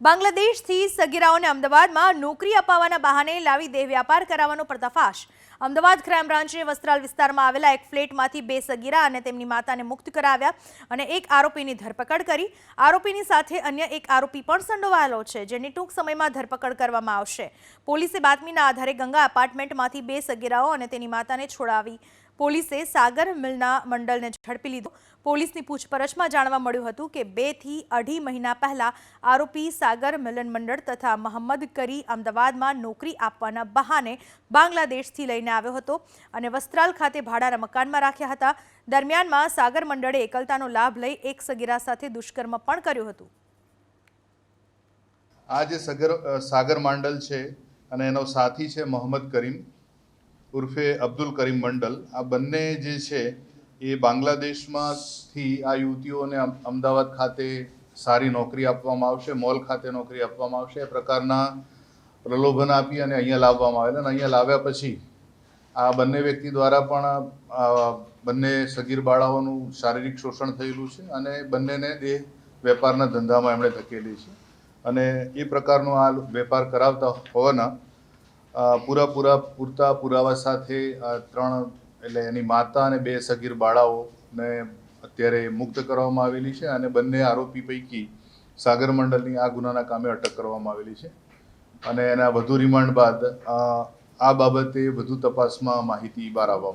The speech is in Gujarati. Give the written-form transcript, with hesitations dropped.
બાંગ્લાદેશથી સગીરાઓને અમદાવાદમાં નોકરી અપાવવાના બહાને લાવી દેહ વ્યાપાર કરાવવાનો પર્દાફાશ। અમદાવાદ ક્રાઇમ બ્રાન્ચે વસ્ત્રાલ વિસ્તારમાં આવેલા એક ફ્લેટમાંથી 2 સગીરા અને તેમની માતાને મુક્ત કરાવ્યા અને એક આરોપીની ધરપકડ કરી। આરોપીની સાથે અન્ય એક આરોપી પણ સંડોવાયેલો છે, જેની ટૂંક સમયમાં ધરપકડ કરવામાં આવશે। પોલીસે બાતમીના આધારે ગંગા એપાર્ટમેન્ટમાંથી 2 સગીરાઓ અને તેની માતાને છોડાવી પોલીસે સાગર મિલના મંડળને ઝડપી લીધો। પોલીસની પૂછપરછમાં જાણવા મળ્યું હતું કે 2 થી 2.5 મહિના પહેલા આરોપી સાગર મિલન મંડળ તથા મોહમ્મદ કરી અમદાવાદમાં નોકરી આપવાના બહાને બાંગ્લાદેશથી લઈને આવ્યો હતો અને વસ્ત્રાલ ખાતે ભાડાના મકાનમાં રાખ્યા હતા। દરમિયાનમાં સાગર મંડળે એકલતાનો લાભ લઈ એક સગીરા સાથે દુષ્કર્મ પણ કર્યું હતું। આ જે સાગર મંડળ છે અને એનો સાથી છે મોહમ્મદ કરીમ ઉર્ફે અબ્દુલ કરીમ મંડલ। આ બંને જે છે એ બાંગ્લાદેશમાંથી આ યુવતીઓને અમદાવાદ ખાતે સારી નોકરી આપવામાં આવશે, મોલ ખાતે નોકરી આપવામાં આવશે એ પ્રકારના પ્રલોભન આપી અને અહીંયા લાવવામાં આવેલા અને અહીંયા લાવ્યા પછી આ બંને વ્યક્તિ દ્વારા પણ બંને સગીર બાળાઓનું શારીરિક શોષણ થયેલું છે અને બંનેને દેહ વેપારના ધંધામાં એમણે ધકેલી છે અને એ પ્રકારનો આ વેપાર કરાવતા હોવાના પૂરતા પુરાવા સાથે 3 એટલે એની માતા અને 2 સગીર બાળાઓને અત્યારે મુક્ત કરવામાં આવેલી છે અને બંને આરોપી પૈકી સાગર મંડળની આ ગુનાના કામે અટક કરવામાં આવેલી છે અને એના વધુ રિમાન્ડ બાદ આ બાબતે વધુ તપાસમાં માહિતી બહાર આવવામાં